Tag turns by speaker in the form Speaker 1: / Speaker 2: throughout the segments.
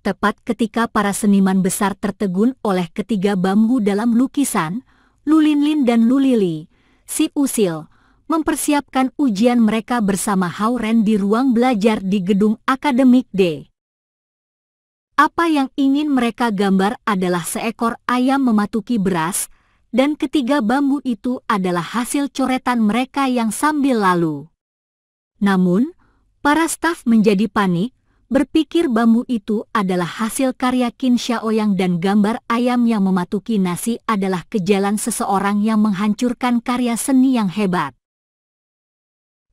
Speaker 1: Tepat ketika para seniman besar tertegun oleh ketiga bambu dalam lukisan, Lu Linlin dan Lu Lili, si usil, mempersiapkan ujian mereka bersama Hao Ren di ruang belajar di gedung akademik D. Apa yang ingin mereka gambar adalah seekor ayam mematuki beras, dan ketiga bambu itu adalah hasil coretan mereka yang sambil lalu. Namun, para staf menjadi panik, berpikir bambu itu adalah hasil karya Qin Xiaoyang dan gambar ayam yang mematuki nasi adalah kejalan seseorang yang menghancurkan karya seni yang hebat.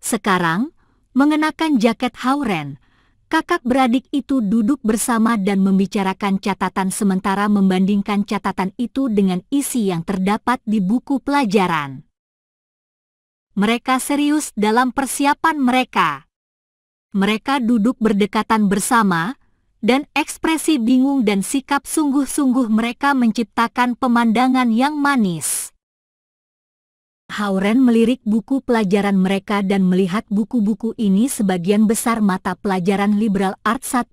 Speaker 1: Sekarang, mengenakan jaket Hao Ren, kakak beradik itu duduk bersama dan membicarakan catatan sementara membandingkan catatan itu dengan isi yang terdapat di buku pelajaran. Mereka serius dalam persiapan mereka. Mereka duduk berdekatan bersama, dan ekspresi bingung dan sikap sungguh-sungguh mereka menciptakan pemandangan yang manis. Hao Ren melirik buku pelajaran mereka dan melihat buku-buku ini sebagian besar mata pelajaran liberal art 1.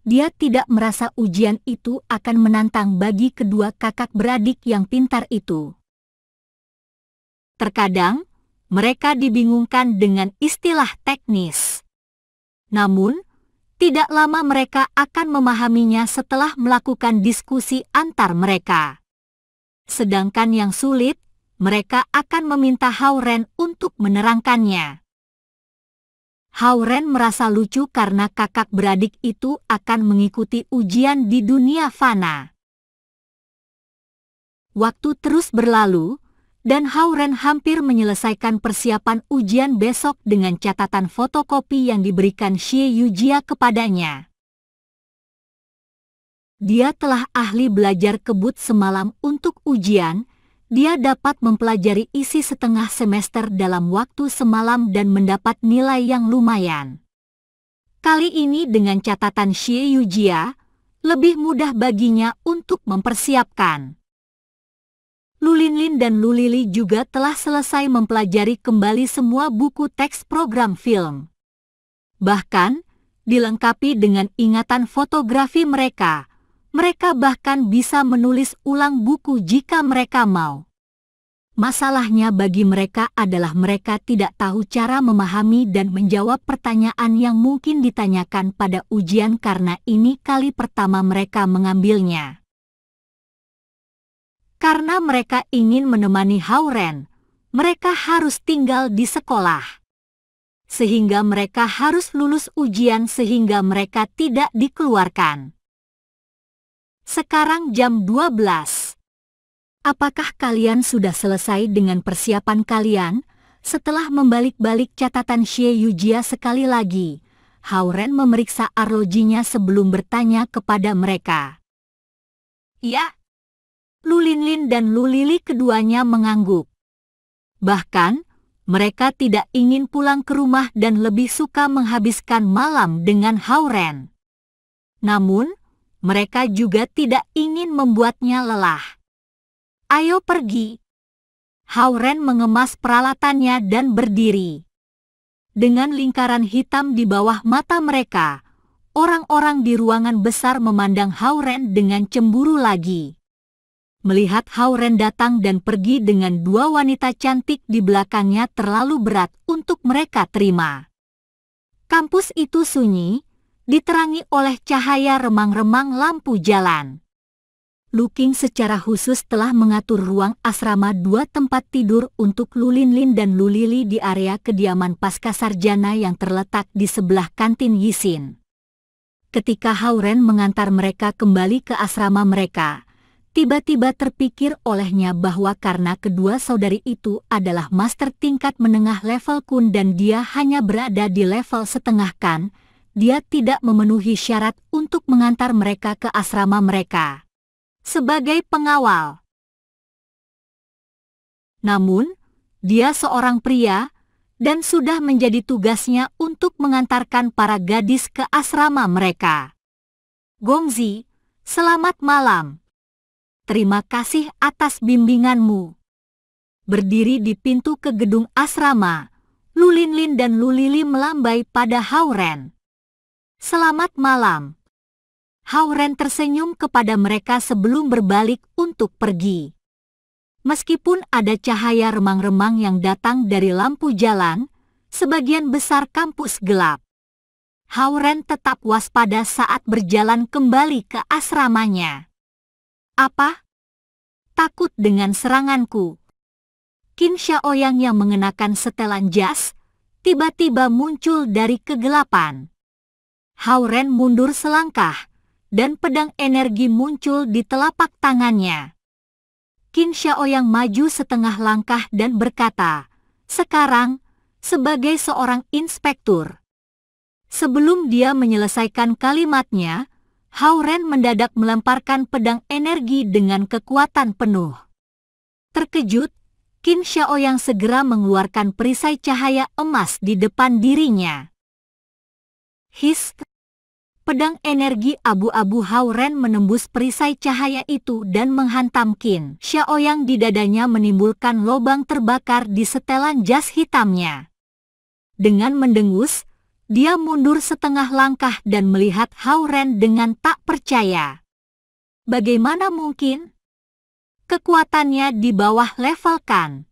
Speaker 1: Dia tidak merasa ujian itu akan menantang bagi kedua kakak beradik yang pintar itu. Terkadang, mereka dibingungkan dengan istilah teknis. Namun, tidak lama mereka akan memahaminya setelah melakukan diskusi antar mereka. Sedangkan yang sulit, mereka akan meminta Hao Ren untuk menerangkannya. Hao Ren merasa lucu karena kakak beradik itu akan mengikuti ujian di dunia fana. Waktu terus berlalu, dan Hao Ren hampir menyelesaikan persiapan ujian besok dengan catatan fotokopi yang diberikan Xie Yujia kepadanya. Dia telah ahli belajar kebut semalam untuk ujian. Dia dapat mempelajari isi setengah semester dalam waktu semalam dan mendapat nilai yang lumayan. Kali ini dengan catatan Xie Yujia, lebih mudah baginya untuk mempersiapkan. Lu Linlin dan Lu Lili juga telah selesai mempelajari kembali semua buku teks program film. Bahkan, dilengkapi dengan ingatan fotografi mereka. Mereka bahkan bisa menulis ulang buku jika mereka mau. Masalahnya bagi mereka adalah mereka tidak tahu cara memahami dan menjawab pertanyaan yang mungkin ditanyakan pada ujian karena ini kali pertama mereka mengambilnya. Karena mereka ingin menemani Hao Ren, mereka harus tinggal di sekolah. Sehingga mereka harus lulus ujian sehingga mereka tidak dikeluarkan. Sekarang jam 12. Apakah kalian sudah selesai dengan persiapan kalian? Setelah membalik-balik catatan Xie Yujia sekali lagi, Hao Ren memeriksa arlojinya sebelum bertanya kepada mereka. Ya. Lu Linlin dan Lu Lili keduanya mengangguk. Bahkan, mereka tidak ingin pulang ke rumah dan lebih suka menghabiskan malam dengan Hao Ren. Namun, mereka juga tidak ingin membuatnya lelah. Ayo pergi. Hao Ren mengemas peralatannya dan berdiri. Dengan lingkaran hitam di bawah mata mereka, orang-orang di ruangan besar memandang Hao Ren dengan cemburu lagi. Melihat Hao Ren datang dan pergi dengan dua wanita cantik di belakangnya terlalu berat untuk mereka terima. Kampus itu sunyi, diterangi oleh cahaya remang-remang lampu jalan. Lu Qing secara khusus telah mengatur ruang asrama 2 tempat tidur untuk Lu Linlin dan Lu Lili di area kediaman pascasarjana yang terletak di sebelah kantin Yixin. Ketika Hao Ren mengantar mereka kembali ke asrama mereka, tiba-tiba terpikir olehnya bahwa karena kedua saudari itu adalah master tingkat menengah level Kun dan dia hanya berada di level setengah Kan, dia tidak memenuhi syarat untuk mengantar mereka ke asrama mereka sebagai pengawal. Namun, dia seorang pria dan sudah menjadi tugasnya untuk mengantarkan para gadis ke asrama mereka. Gongzi, selamat malam. Terima kasih atas bimbinganmu. Berdiri di pintu ke gedung asrama, Lu Linlin dan Lu Lili melambai pada Hao Ren. Selamat malam. Hao-Ren tersenyum kepada mereka sebelum berbalik untuk pergi. Meskipun ada cahaya remang-remang yang datang dari lampu jalan, sebagian besar kampus gelap. Hao-Ren tetap waspada saat berjalan kembali ke asramanya. Apa? Takut dengan seranganku? Qin Xiaoyang yang mengenakan setelan jas tiba-tiba muncul dari kegelapan. Hao-Ren mundur selangkah, dan pedang energi muncul di telapak tangannya. Qin Xiaoyang maju setengah langkah dan berkata, "Sekarang, sebagai seorang inspektur." Sebelum dia menyelesaikan kalimatnya, Hao-Ren mendadak melemparkan pedang energi dengan kekuatan penuh. Terkejut, Qin Xiaoyang segera mengeluarkan perisai cahaya emas di depan dirinya. His! Pedang energi abu-abu Hao-Ren menembus perisai cahaya itu dan menghantam Qin Xiaoyang di dadanya, menimbulkan lubang terbakar di setelan jas hitamnya. Dengan mendengus, dia mundur setengah langkah dan melihat Hao-Ren dengan tak percaya. Bagaimana mungkin? Kekuatannya di bawah level Kan.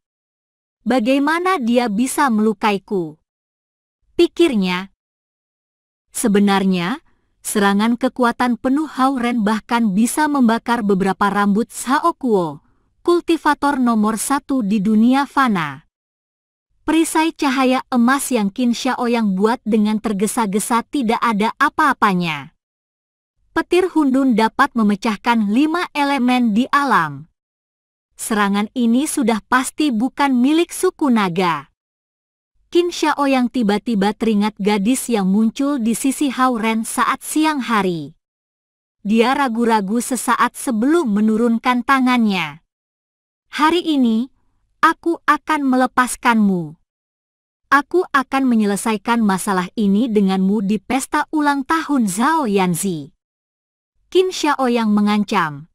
Speaker 1: Bagaimana dia bisa melukaiku? Pikirnya. Sebenarnya, serangan kekuatan penuh Hao-Ren bahkan bisa membakar beberapa rambut Shao Kuo, kultivator nomor 1 di dunia fana. Perisai cahaya emas yang Qin Xiaoyang buat dengan tergesa-gesa tidak ada apa-apanya. Petir Hundun dapat memecahkan 5 elemen di alam. Serangan ini sudah pasti bukan milik suku naga. Qin Xiaoyang tiba-tiba teringat gadis yang muncul di sisi Hao-Ren saat siang hari. Dia ragu-ragu sesaat sebelum menurunkan tangannya. "Hari ini, aku akan melepaskanmu. Aku akan menyelesaikan masalah ini denganmu di pesta ulang tahun Zhao Yanzi." Qin Xiaoyang mengancam.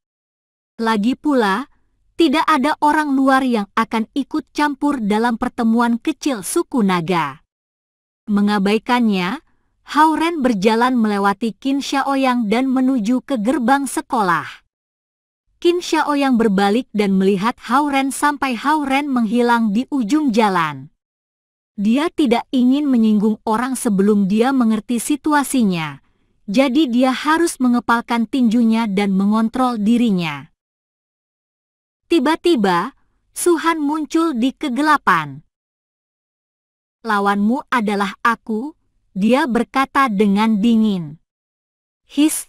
Speaker 1: Lagi pula, tidak ada orang luar yang akan ikut campur dalam pertemuan kecil suku naga. Mengabaikannya, Hao-Ren berjalan melewati Qin Xiaoyang dan menuju ke gerbang sekolah. Qin Xiaoyang berbalik dan melihat Hao-Ren sampai Hao-Ren menghilang di ujung jalan. Dia tidak ingin menyinggung orang sebelum dia mengerti situasinya, jadi dia harus mengepalkan tinjunya dan mengontrol dirinya. Tiba-tiba, Su-Han muncul di kegelapan. "Lawanmu adalah aku," dia berkata dengan dingin. His!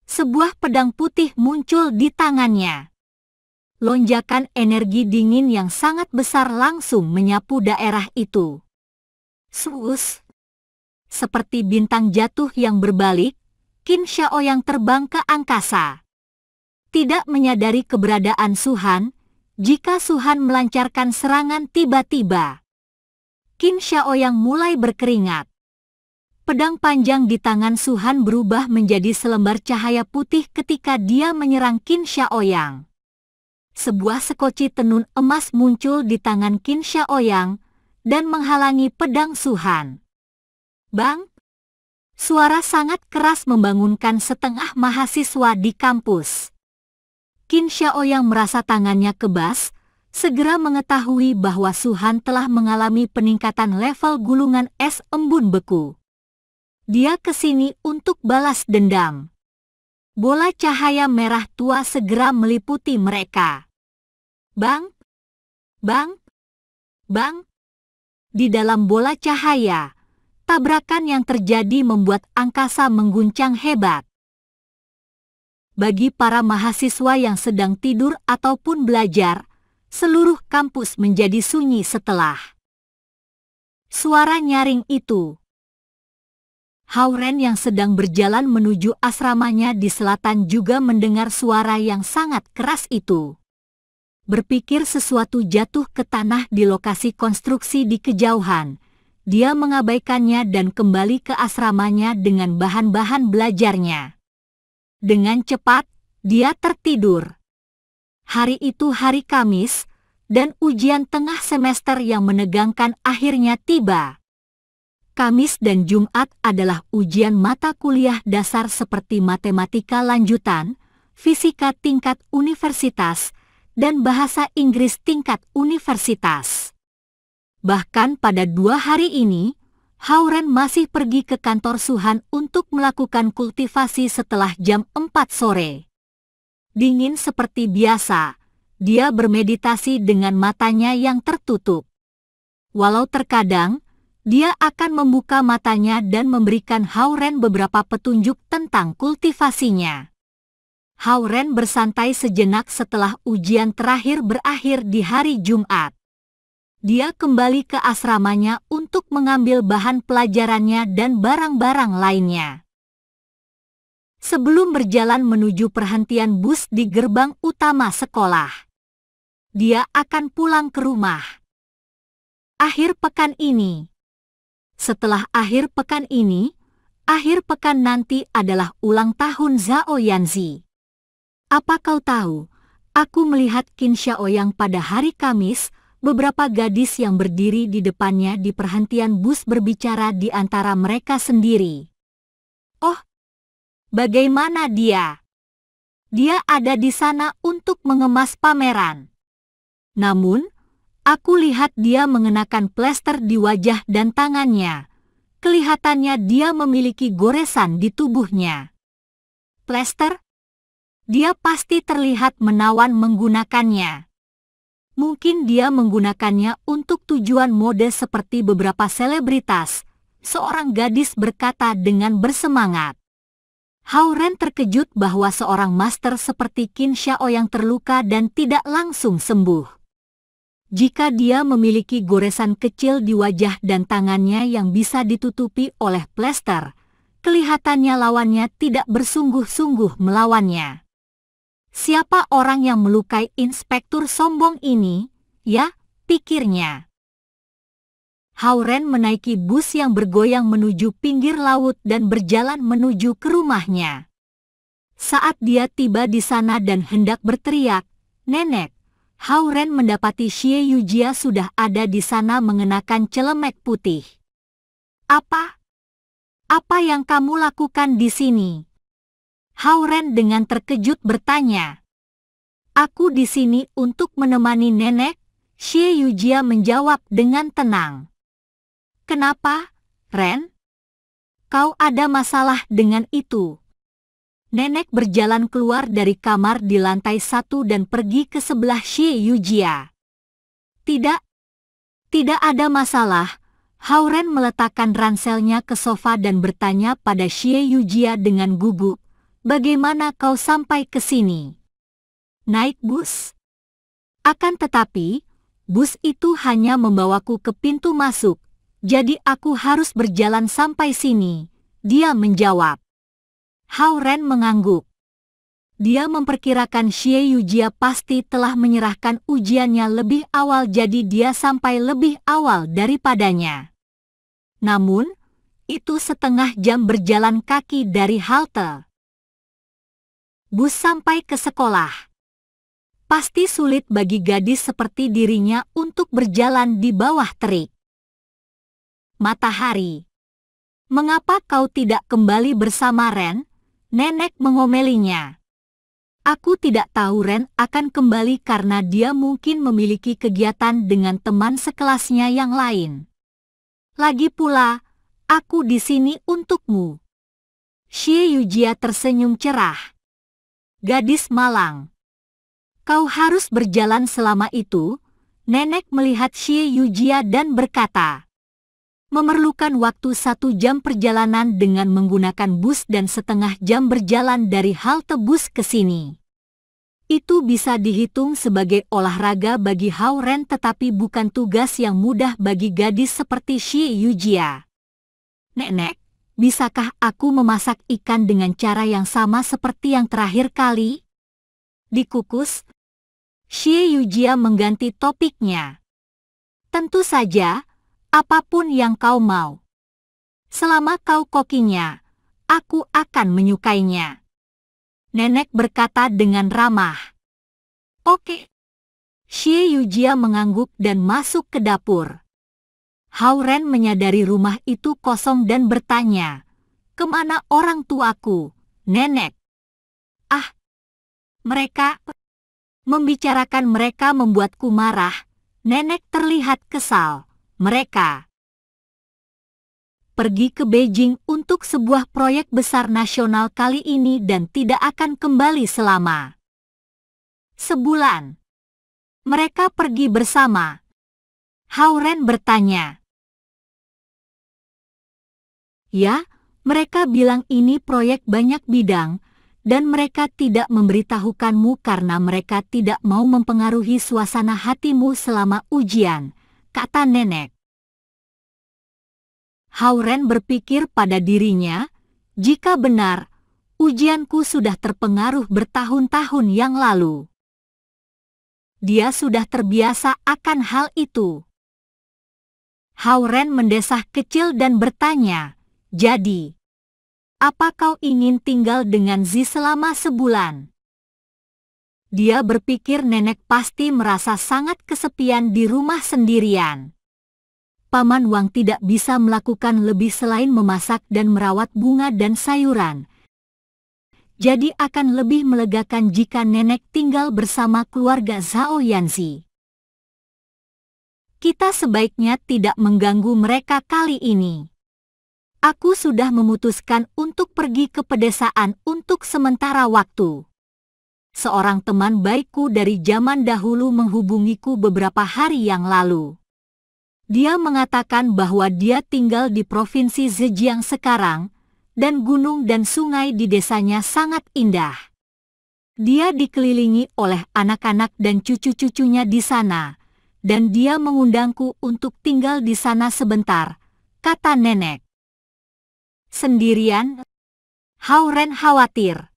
Speaker 1: Sebuah pedang putih muncul di tangannya. Lonjakan energi dingin yang sangat besar langsung menyapu daerah itu. Suus! Seperti bintang jatuh yang berbalik, Qin Xiaoyang terbang ke angkasa. Tidak menyadari keberadaan Su-Han, jika Su-Han melancarkan serangan tiba-tiba. Qin Xiaoyang mulai berkeringat. Pedang panjang di tangan Su-Han berubah menjadi selembar cahaya putih ketika dia menyerang Qin Xiaoyang. Sebuah sekoci tenun emas muncul di tangan Qin Xiaoyang dan menghalangi pedang Su-Han. Bang! Suara sangat keras membangunkan setengah mahasiswa di kampus. Qin Xiaoyang merasa tangannya kebas, segera mengetahui bahwa Su-Han telah mengalami peningkatan level gulungan es embun beku. Dia ke sini untuk balas dendam. Bola cahaya merah tua segera meliputi mereka. Bang! Bang! Bang! Di dalam bola cahaya, tabrakan yang terjadi membuat angkasa mengguncang hebat. Bagi para mahasiswa yang sedang tidur ataupun belajar, seluruh kampus menjadi sunyi setelah suara nyaring itu. Hao-Ren yang sedang berjalan menuju asramanya di selatan juga mendengar suara yang sangat keras itu. Berpikir sesuatu jatuh ke tanah di lokasi konstruksi di kejauhan, dia mengabaikannya dan kembali ke asramanya dengan bahan-bahan belajarnya. Dengan cepat, dia tertidur. Hari itu hari Kamis, dan ujian tengah semester yang menegangkan akhirnya tiba. Kamis dan Jumat adalah ujian mata kuliah dasar seperti matematika lanjutan, fisika tingkat universitas, dan bahasa Inggris tingkat universitas. Bahkan pada 2 hari ini, Hauren masih pergi ke kantor Suhan untuk melakukan kultivasi setelah jam 4 sore. Dingin seperti biasa, dia bermeditasi dengan matanya yang tertutup. Walau terkadang, dia akan membuka matanya dan memberikan Hauren beberapa petunjuk tentang kultivasinya. Hauren bersantai sejenak setelah ujian terakhir berakhir di hari Jumat. Dia kembali ke asramanya untuk mengambil bahan pelajarannya dan barang-barang lainnya. Sebelum berjalan menuju perhentian bus di gerbang utama sekolah, dia akan pulang ke rumah. Akhir pekan ini. Setelah akhir pekan ini, akhir pekan nanti adalah ulang tahun Zhao Yanzi. Apa kau tahu, aku melihat Qin Xiaoyang pada hari Kamis. Beberapa gadis yang berdiri di depannya di perhentian bus berbicara di antara mereka sendiri. Oh, bagaimana dia? Dia ada di sana untuk mengemas pameran. Namun, aku lihat dia mengenakan plester di wajah dan tangannya. Kelihatannya dia memiliki goresan di tubuhnya. Plester? Dia pasti terlihat menawan menggunakannya. Mungkin dia menggunakannya untuk tujuan mode seperti beberapa selebritas, seorang gadis berkata dengan bersemangat. Hauren terkejut bahwa seorang master seperti Qin Xiaoyang terluka dan tidak langsung sembuh. Jika dia memiliki goresan kecil di wajah dan tangannya yang bisa ditutupi oleh plester, kelihatannya lawannya tidak bersungguh-sungguh melawannya. Siapa orang yang melukai inspektur sombong ini, ya, pikirnya. Hauren menaiki bus yang bergoyang menuju pinggir laut dan berjalan menuju ke rumahnya. Saat dia tiba di sana dan hendak berteriak, "Nenek," Hauren mendapati Xie Yujia sudah ada di sana mengenakan celemek putih. "Apa? Apa yang kamu lakukan di sini?" Hauren dengan terkejut bertanya. "Aku di sini untuk menemani nenek," Xie Yujia menjawab dengan tenang. "Kenapa, Ren? Kau ada masalah dengan itu?" Nenek berjalan keluar dari kamar di lantai 1 dan pergi ke sebelah Xie Yujia. Tidak ada masalah." Hauren meletakkan ranselnya ke sofa dan bertanya pada Xie Yujia dengan gugup. "Bagaimana kau sampai ke sini?" "Naik bus." "Akan tetapi, bus itu hanya membawaku ke pintu masuk, jadi aku harus berjalan sampai sini," dia menjawab. Hauren mengangguk. Dia memperkirakan Xie Yujia pasti telah menyerahkan ujiannya lebih awal, jadi dia sampai lebih awal daripadanya. Namun, itu setengah jam berjalan kaki dari halte. Bus sampai ke sekolah. Pasti sulit bagi gadis seperti dirinya untuk berjalan di bawah terik matahari. "Mengapa kau tidak kembali bersama Ren?" Nenek mengomelinya. "Aku tidak tahu Ren akan kembali karena dia mungkin memiliki kegiatan dengan teman sekelasnya yang lain. Lagi pula, aku di sini untukmu." Xie Yujia tersenyum cerah. "Gadis malang. Kau harus berjalan selama itu?" Nenek melihat Xie Yujia dan berkata. "Memerlukan waktu 1 jam perjalanan dengan menggunakan bus dan setengah jam berjalan dari halte bus ke sini. Itu bisa dihitung sebagai olahraga bagi Hauren, tetapi bukan tugas yang mudah bagi gadis seperti Xie Yujia." "Nenek, bisakah aku memasak ikan dengan cara yang sama seperti yang terakhir kali?" "Dikukus?" Xie Yujia mengganti topiknya. "Tentu saja, apapun yang kau mau. Selama kau kokinya, aku akan menyukainya." Nenek berkata dengan ramah. "Oke." Xie Yujia mengangguk dan masuk ke dapur. Hao-Ren menyadari rumah itu kosong dan bertanya, "Kemana orang tuaku, nenek?" "Ah, mereka..." Membicarakan mereka membuatku marah. Nenek terlihat kesal. Mereka pergi ke Beijing untuk sebuah proyek besar nasional kali ini dan tidak akan kembali selama sebulan. Mereka pergi bersama. Hao-Ren bertanya. Ya, mereka bilang ini proyek banyak bidang, dan mereka tidak memberitahukanmu karena mereka tidak mau mempengaruhi suasana hatimu selama ujian, kata nenek. Hao-Ren berpikir pada dirinya, jika benar, ujianku sudah terpengaruh bertahun-tahun yang lalu. Dia sudah terbiasa akan hal itu. Hao-Ren mendesah kecil dan bertanya, "Jadi, apa kau ingin tinggal dengan Zi selama sebulan?" Dia berpikir nenek pasti merasa sangat kesepian di rumah sendirian. Paman Wang tidak bisa melakukan lebih selain memasak dan merawat bunga dan sayuran. Jadi akan lebih melegakan jika nenek tinggal bersama keluarga Zhao Yanzi. Kita sebaiknya tidak mengganggu mereka kali ini. Aku sudah memutuskan untuk pergi ke pedesaan untuk sementara waktu. Seorang teman baikku dari zaman dahulu menghubungiku beberapa hari yang lalu. Dia mengatakan bahwa dia tinggal di provinsi Zhejiang sekarang, dan gunung dan sungai di desanya sangat indah. Dia dikelilingi oleh anak-anak dan cucu-cucunya di sana, dan dia mengundangku untuk tinggal di sana sebentar, kata nenek. Sendirian? Hao-Ren khawatir.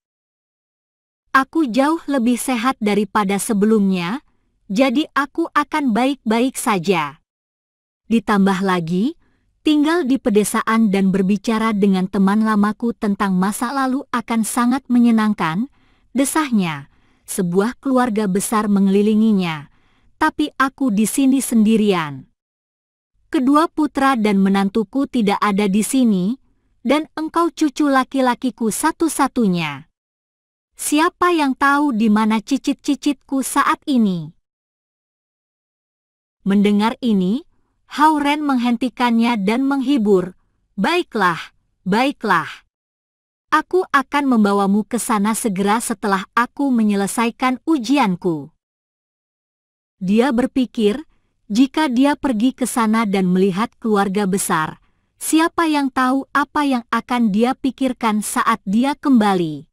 Speaker 1: Aku jauh lebih sehat daripada sebelumnya, jadi aku akan baik-baik saja. Ditambah lagi, tinggal di pedesaan dan berbicara dengan teman lamaku tentang masa lalu akan sangat menyenangkan, desahnya. Sebuah keluarga besar mengelilinginya, tapi aku di sini sendirian. Kedua putra dan menantuku tidak ada di sini, dan engkau cucu laki-lakiku satu-satunya. Siapa yang tahu di mana cicit-cicitku saat ini? Mendengar ini, Hao-Ren menghentikannya dan menghibur. Baiklah, baiklah. Aku akan membawamu ke sana segera setelah aku menyelesaikan ujianku. Dia berpikir, jika dia pergi ke sana dan melihat keluarga besar, siapa yang tahu apa yang akan dia pikirkan saat dia kembali.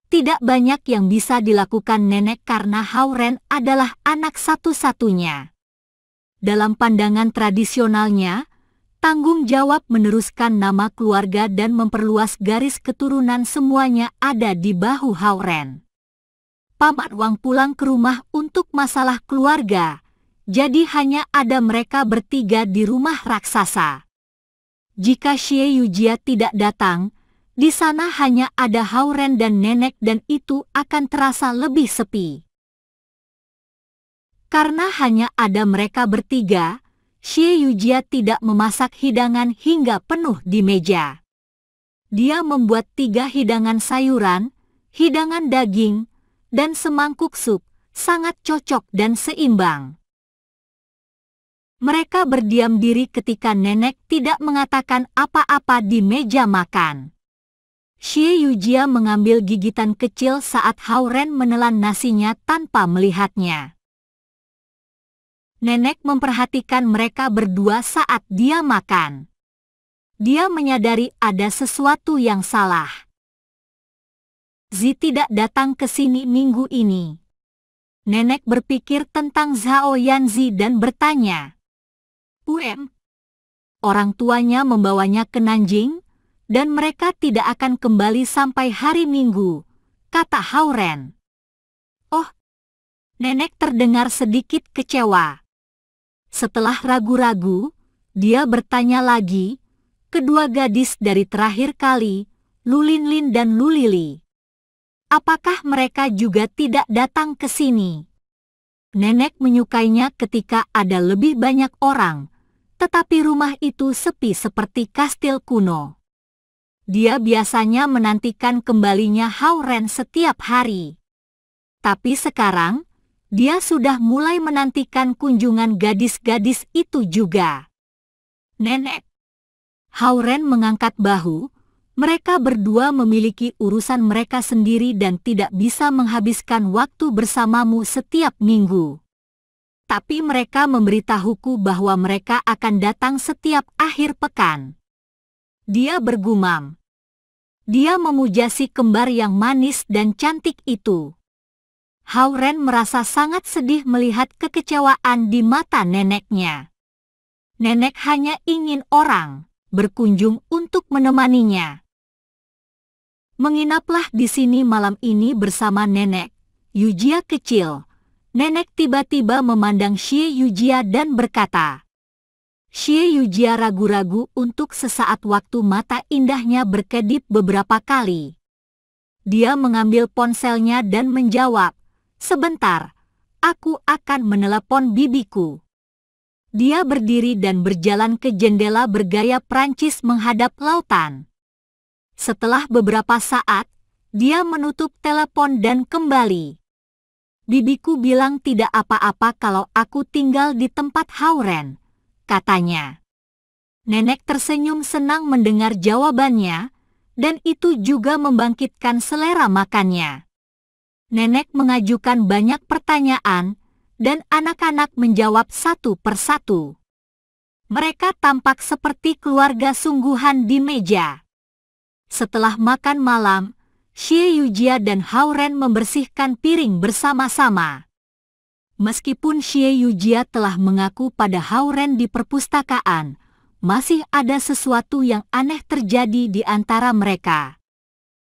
Speaker 1: Tidak banyak yang bisa dilakukan nenek karena Hao-Ren adalah anak satu-satunya. Dalam pandangan tradisionalnya, tanggung jawab meneruskan nama keluarga dan memperluas garis keturunan semuanya ada di bahu Hao-Ren. Paman Wang pulang ke rumah untuk masalah keluarga, jadi hanya ada mereka bertiga di rumah raksasa. Jika Xie Yujia tidak datang, di sana hanya ada Hao-Ren dan nenek dan itu akan terasa lebih sepi. Karena hanya ada mereka bertiga, Xie Yujia tidak memasak hidangan hingga penuh di meja. Dia membuat 3 hidangan sayuran, hidangan daging, dan semangkuk sup, sangat cocok dan seimbang. Mereka berdiam diri ketika nenek tidak mengatakan apa-apa di meja makan. Xie Yujia mengambil gigitan kecil saat Hao-Ren menelan nasinya tanpa melihatnya. Nenek memperhatikan mereka berdua saat dia makan. Dia menyadari ada sesuatu yang salah. Zi tidak datang ke sini minggu ini. Nenek berpikir tentang Zhao Yanzi dan bertanya, orang tuanya membawanya ke Nanjing, dan mereka tidak akan kembali sampai hari Minggu, kata Hao-Ren. Oh, nenek terdengar sedikit kecewa. Setelah ragu-ragu, dia bertanya lagi, kedua gadis dari terakhir kali, Lu Linlin dan Lu Lili. Apakah mereka juga tidak datang ke sini? Nenek menyukainya ketika ada lebih banyak orang, Tetapi rumah itu sepi seperti kastil kuno. Dia biasanya menantikan kembalinya Hao Ren setiap hari. Tapi sekarang, dia sudah mulai menantikan kunjungan gadis-gadis itu juga. Nenek. Hao Ren mengangkat bahu. Mereka berdua memiliki urusan mereka sendiri dan tidak bisa menghabiskan waktu bersamamu setiap minggu. Tapi mereka memberitahuku bahwa mereka akan datang setiap akhir pekan. Dia bergumam. Dia memuja si kembar yang manis dan cantik itu. Hao Ren merasa sangat sedih melihat kekecewaan di mata neneknya. Nenek hanya ingin orang berkunjung untuk menemaninya. Menginaplah di sini malam ini bersama nenek, Yujia kecil. Nenek tiba-tiba memandang Xie Yujia dan berkata. Xie Yujia ragu-ragu untuk sesaat waktu mata indahnya berkedip beberapa kali. Dia mengambil ponselnya dan menjawab, "Sebentar, aku akan menelepon bibiku." Dia berdiri dan berjalan ke jendela bergaya Prancis menghadap lautan. Setelah beberapa saat, dia menutup telepon dan kembali. "Bibiku bilang tidak apa-apa kalau aku tinggal di tempat Hao Ren," katanya. Nenek tersenyum senang mendengar jawabannya, dan itu juga membangkitkan selera makannya. Nenek mengajukan banyak pertanyaan, dan anak-anak menjawab satu persatu. Mereka tampak seperti keluarga sungguhan di meja. Setelah makan malam, Xie Yujia dan Hao Ren membersihkan piring bersama-sama. Meskipun Xie Yujia telah mengaku pada Hao Ren di perpustakaan, masih ada sesuatu yang aneh terjadi di antara mereka.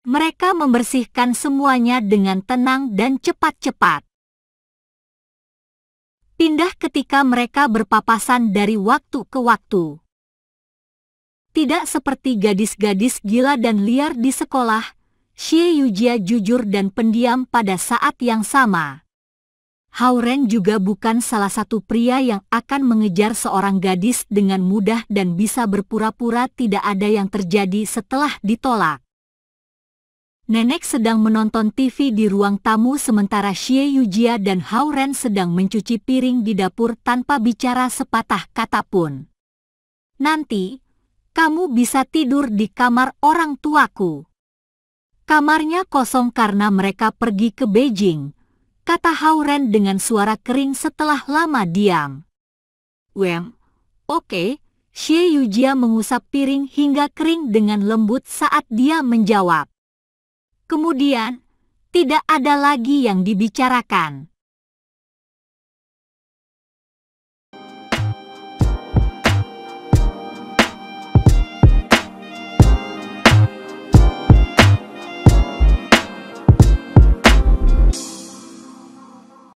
Speaker 1: Mereka membersihkan semuanya dengan tenang dan cepat-cepat. Pindah ketika mereka berpapasan dari waktu ke waktu. Tidak seperti gadis-gadis gila dan liar di sekolah, Xie Yujia jujur dan pendiam pada saat yang sama. Hao Ren juga bukan salah satu pria yang akan mengejar seorang gadis dengan mudah dan bisa berpura-pura tidak ada yang terjadi setelah ditolak. Nenek sedang menonton TV di ruang tamu sementara Xie Yujia dan Hao Ren sedang mencuci piring di dapur tanpa bicara sepatah kata pun. "Nanti, kamu bisa tidur di kamar orang tuaku." "Kamarnya kosong karena mereka pergi ke Beijing," kata Hao Ren dengan suara kering setelah lama diam. Oke." Xie Yujia mengusap piring hingga kering dengan lembut saat dia menjawab. Kemudian, tidak ada lagi yang dibicarakan.